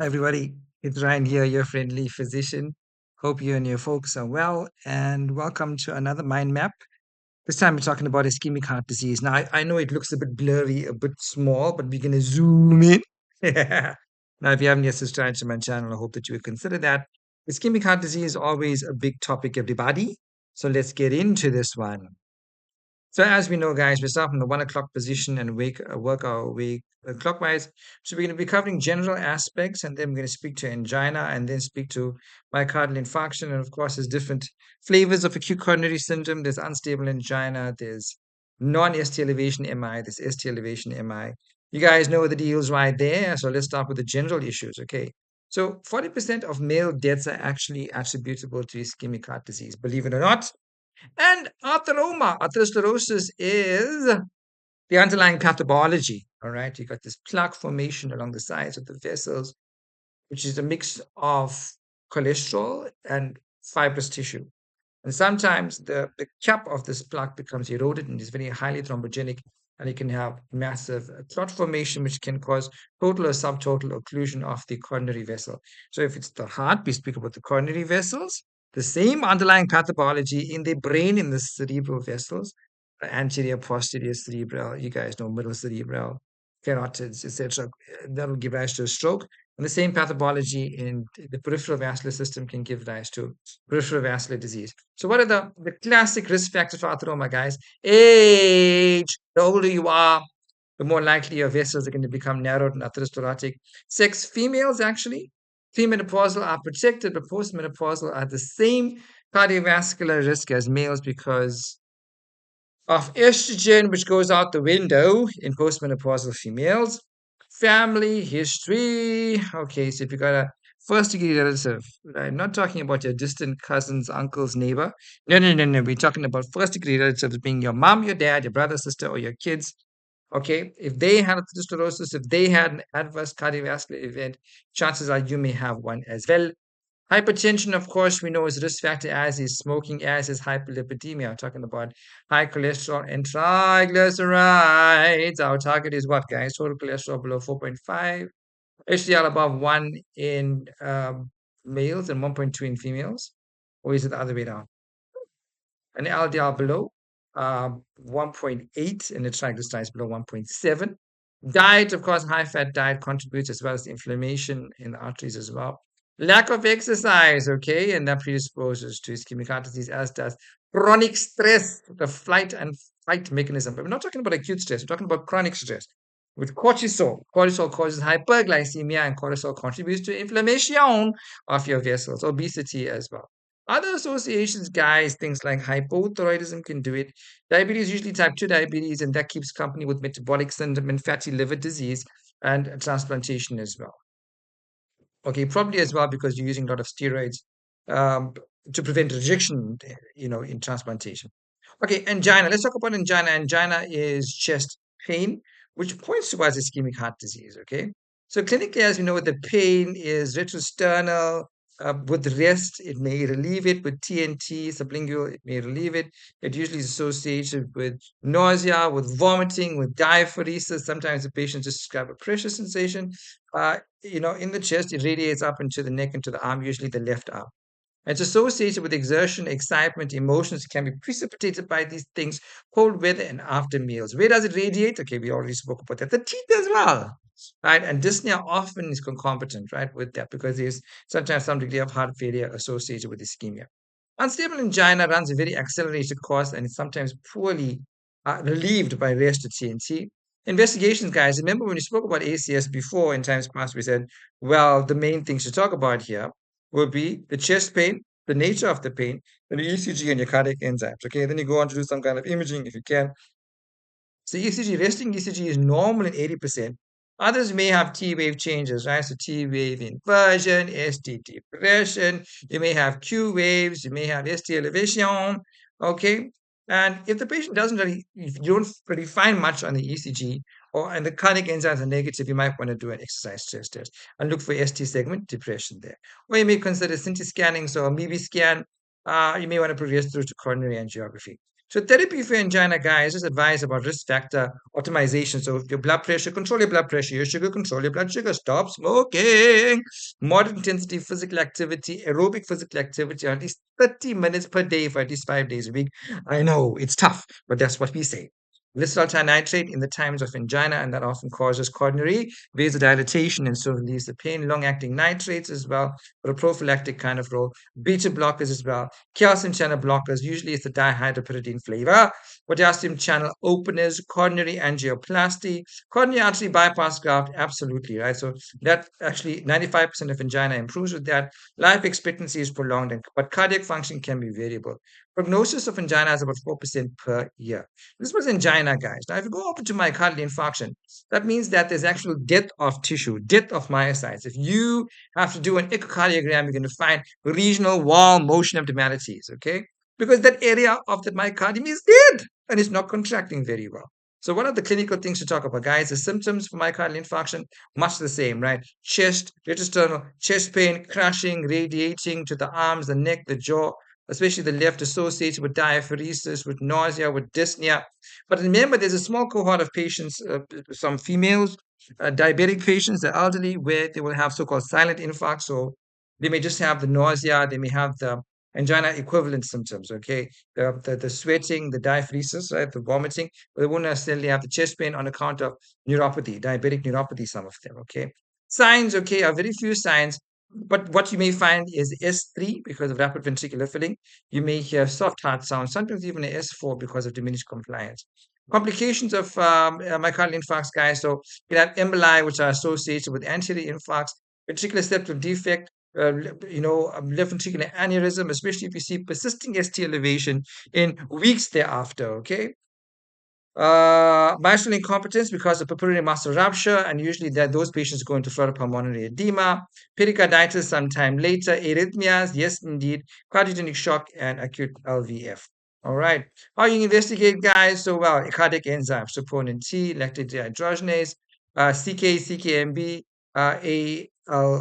Hi, everybody. It's Ryan here, your friendly physician. Hope you and your folks are well, and welcome to another mind map. This time we're talking about ischemic heart disease. Now, I know it looks a bit blurry, a bit small, but we're going to zoom in. Now, if you haven't yet subscribed to my channel, I hope that you would consider that. Ischemic heart disease is always a big topic, everybody. So let's get into this one. So as we know, guys, we start from the 1 o'clock position and work our way clockwise. So we're going to be covering general aspects, and then we're going to speak to angina, and then speak to myocardial infarction. And of course, there's different flavors of acute coronary syndrome. There's unstable angina. There's non-ST elevation MI. There's ST elevation MI. You guys know the deals right there. So let's start with the general issues. Okay. So 40% of male deaths are actually attributable to ischemic heart disease. Believe it or not. And atherosclerosis is the underlying pathology. All right, you got this plaque formation along the sides of the vessels, which is a mix of cholesterol and fibrous tissue. And sometimes the cap of this plaque becomes eroded and is very highly thrombogenic, and it can have massive clot formation, which can cause total or subtotal occlusion of the coronary vessel. So, if it's the heart, we speak about the coronary vessels, the same underlying pathology in the brain, in the cerebral vessels, anterior, posterior cerebral, you guys know middle cerebral, carotids, etc. That'll give rise to a stroke. And the same pathology in the peripheral vascular system can give rise to peripheral vascular disease. So, what are the classic risk factors for atheroma, guys? Age. The older you are, the more likely your vessels are going to become narrowed and atherosclerotic. Sex, females actually, premenopausal are protected, but postmenopausal are the same cardiovascular risk as males because of estrogen, which goes out the window in postmenopausal females. Family history. Okay, so if you got a first degree relative, right? Not talking about your distant cousins, uncles, neighbor. No, no, no, no. We're talking about first degree relatives being your mom, your dad, your brother, sister, or your kids. Okay, if they had atherosclerosis, if they had an adverse cardiovascular event, chances are you may have one as well. Hypertension, of course, we know is a risk factor, as is smoking, as is hyperlipidemia. I'm talking about high cholesterol and triglycerides. Our target is what, guys? Total cholesterol below 4.5, HDL above 1 in males and 1.2 in females. Or is it the other way down? An LDL below 1.8 and the triglycerides below 1.7. Diet, of course, high fat diet contributes as well as inflammation in the arteries as well. Lack of exercise, okay, and that predisposes to ischemic heart disease, as does chronic stress, the flight and fight mechanism. But we're not talking about acute stress, we're talking about chronic stress. With cortisol, cortisol causes hyperglycemia, and cortisol contributes to inflammation of your vessels, obesity as well. Other associations, guys, things like hypothyroidism can do it. Diabetes, usually type 2 diabetes, and that keeps company with metabolic syndrome and fatty liver disease and transplantation as well. Okay, probably as well because you're using a lot of steroids um, to prevent rejection, in transplantation. Okay, angina. Let's talk about angina. Angina is chest pain, which points towards ischemic heart disease. Okay, so clinically, as we know, the pain is retrosternal. With rest, it may relieve it. With TNT, sublingual, it may relieve it. It usually is associated with nausea, with vomiting, with diaphoresis. Sometimes the patient just describe a pressure sensation. In the chest, it radiates up into the neck, into the arm, usually the left arm. It's associated with exertion, excitement, emotions. It can be precipitated by these things, cold weather, and after meals. Where does it radiate? Okay, we already spoke about that. The teeth as well, right? And dyspnea often is concomitant, right, with that because there's sometimes some degree of heart failure associated with ischemia. Unstable angina runs a very accelerated course and is sometimes poorly relieved by rest at CNC. Investigations, guys. Remember when we spoke about ACS before in times past, we said, well, the main things to talk about here will be the chest pain, the nature of the pain, and the ECG and your cardiac enzymes. Okay, then you go on to do some kind of imaging if you can. So ECG, resting ECG is normal in 80%. Others may have T wave changes, right? So T wave inversion, ST depression. You may have Q waves. You may have ST elevation. Okay. And if the patient doesn't really, if you don't really find much on the ECG and the cardiac enzymes are negative, you might want to do an exercise stress test and look for ST segment depression there. Or you may consider CT scanning, so a MIBI scan. You may want to progress through to coronary angiography. So therapy for angina, guys, is advice about risk factor optimization. So if your blood pressure, control your blood pressure, your sugar, control your blood sugar, stop smoking, moderate intensity physical activity, aerobic physical activity, at least 30 minutes per day for at least 5 days a week. I know it's tough, but that's what we say. Little nitrate in the times of angina, and that often causes coronary vasodilatation and so relieves the pain. Long-acting nitrates as well, for a prophylactic kind of role. Beta blockers as well. Calcium channel blockers, usually it's the dihydropyridine flavor. Potassium channel openers, coronary angioplasty, coronary artery bypass graft, absolutely, right? So that actually 95% of angina improves with that. Life expectancy is prolonged, but cardiac function can be variable. Prognosis of angina is about 4% per year. This was angina, guys. Now, if you go up to myocardial infarction, that means that there's actual death of tissue, death of myocytes. If you have to do an echocardiogram, you're going to find regional wall motion abnormalities, okay? Because that area of the myocardium is dead and it's not contracting very well. So one of the clinical things to talk about, guys, the symptoms for myocardial infarction, much the same, right? Chest, retrosternal, chest pain, crushing, radiating to the arms, the neck, the jaw, especially the left, associated with diaphoresis, with nausea, with dyspnea. But remember, there's a small cohort of patients, some females, diabetic patients, the elderly, where they will have so-called silent infarct. So they may just have the nausea, they may have the angina equivalent symptoms, okay? The sweating, the diaphoresis, right? The vomiting, but they won't necessarily have the chest pain on account of neuropathy, diabetic neuropathy, some of them, okay? Signs, okay, are very few signs, but what you may find is S3 because of rapid ventricular filling. You may hear soft heart sound, sometimes even a S4 because of diminished compliance. Complications of myocardial infarcts, guys. So you have emboli, which are associated with anterior infarcts, ventricular septal defect, left ventricular aneurysm, especially if you see persisting ST elevation in weeks thereafter. Okay. Mitral incompetence because of pulmonary muscle rupture, and usually that those patients go into pulmonary edema, pericarditis sometime later, arrhythmias, yes, indeed, cardiogenic shock, and acute LVF. All right. How you investigate, guys? So, well, cardiac enzymes, troponin T, lactate dehydrogenase, CK, CKMB, AL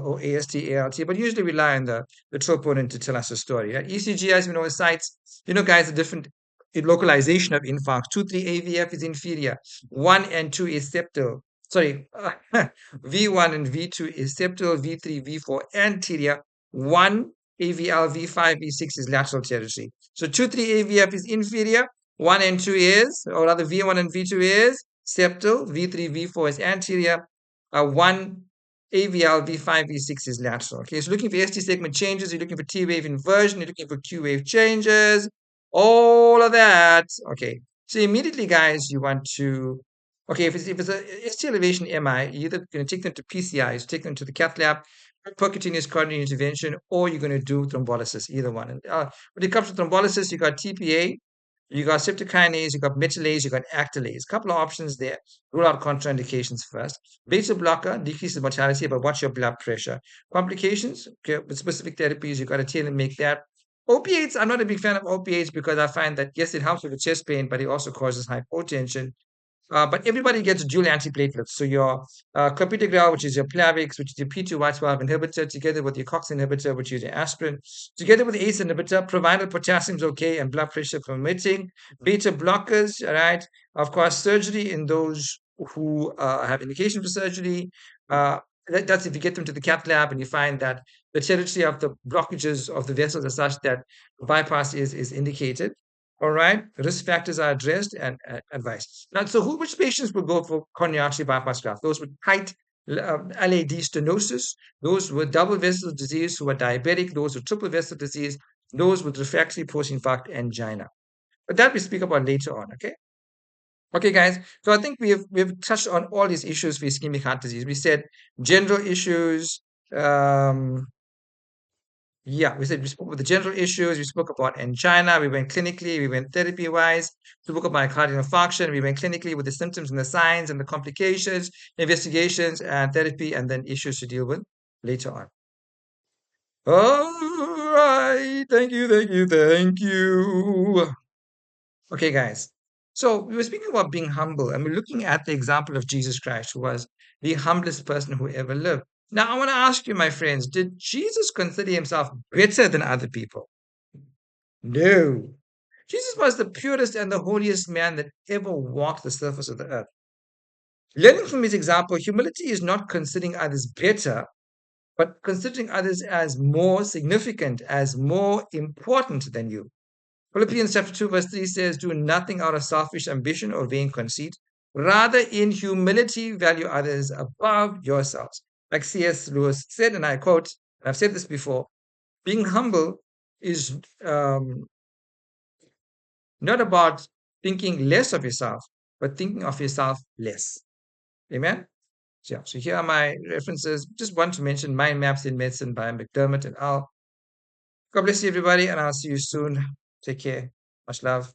or AST, ALT, but usually rely on the troponin to tell us the story. Right? ECG, as we know, is sites. Guys, the different localization of infarct. 2,3 AVF is inferior. 1 and 2 is septal. Sorry, V1 and V2 is septal, V3, V4 anterior. 1 AVL, V5, V6 is lateral territory. So 2,3 AVF is inferior. 1 and 2 is, or rather V1 and V2 is septal, V3, V4 is anterior. 1 AVL, V5, V6 is lateral. Okay, so looking for ST segment changes, you're looking for T wave inversion, you're looking for Q wave changes, all of that. Okay, so immediately, guys, you want to, okay, if it's a ST elevation MI, you're either going to take them to PCI, so take them to the cath lab, percutaneous coronary intervention, or you're going to do thrombolysis, either one. And when it comes to thrombolysis, you got TPA, you got septokinase, you got metallase, you got actylase. Couple of options there. Rule out contraindications first. Beta blocker decreases mortality, but watch your blood pressure. Complications, okay, with specific therapies, you got to tailor make that. Opiates, I'm not a big fan of opiates because I find that, yes, it helps with the chest pain, but it also causes hypotension. But everybody gets dual antiplatelets. So your clopidogrel, which is your Plavix, which is your P2Y12 inhibitor, together with your COX inhibitor, which is your aspirin, together with the ACE inhibitor, provided potassium's okay and blood pressure permitting. Beta blockers, all right. Of course, surgery in those who have indication for surgery. That's if you get them to the cath lab and you find that the territory of the blockages of the vessels are such that bypass is indicated. All right, risk factors are addressed and advised. Now, so which patients will go for coronary artery bypass graft? Those with tight LAD stenosis, those with double vessel disease who are diabetic, those with triple vessel disease, those with refractory post-infarct angina. But that we speak about later on, okay? Okay, guys. So I think we've touched on all these issues for ischemic heart disease. We said general issues, um, yeah, we spoke about the general issues, we spoke about angina, we went clinically, we went therapy-wise, we spoke about myocardial infarction, we went clinically with the symptoms and the signs and the complications, investigations and therapy, and then issues to deal with later on. All right. Thank you, thank you, thank you. Okay, guys. So we were speaking about being humble, and we're looking at the example of Jesus Christ, who was the humblest person who ever lived. Now, I want to ask you, my friends, did Jesus consider himself better than other people? No. Jesus was the purest and the holiest man that ever walked the surface of the earth. Learning from his example, humility is not considering others better, but considering others as more significant, as more important than you. Philippians chapter 2, verse 3 says, do nothing out of selfish ambition or vain conceit. Rather, in humility, value others above yourselves. Like C.S. Lewis said, and I quote, and I've said this before, being humble is not about thinking less of yourself, but thinking of yourself less. Amen? So, yeah, so here are my references. Just want to mention Mind Maps in Medicine by McDermott and Al. God bless you, everybody, and I'll see you soon. Take care. Much love.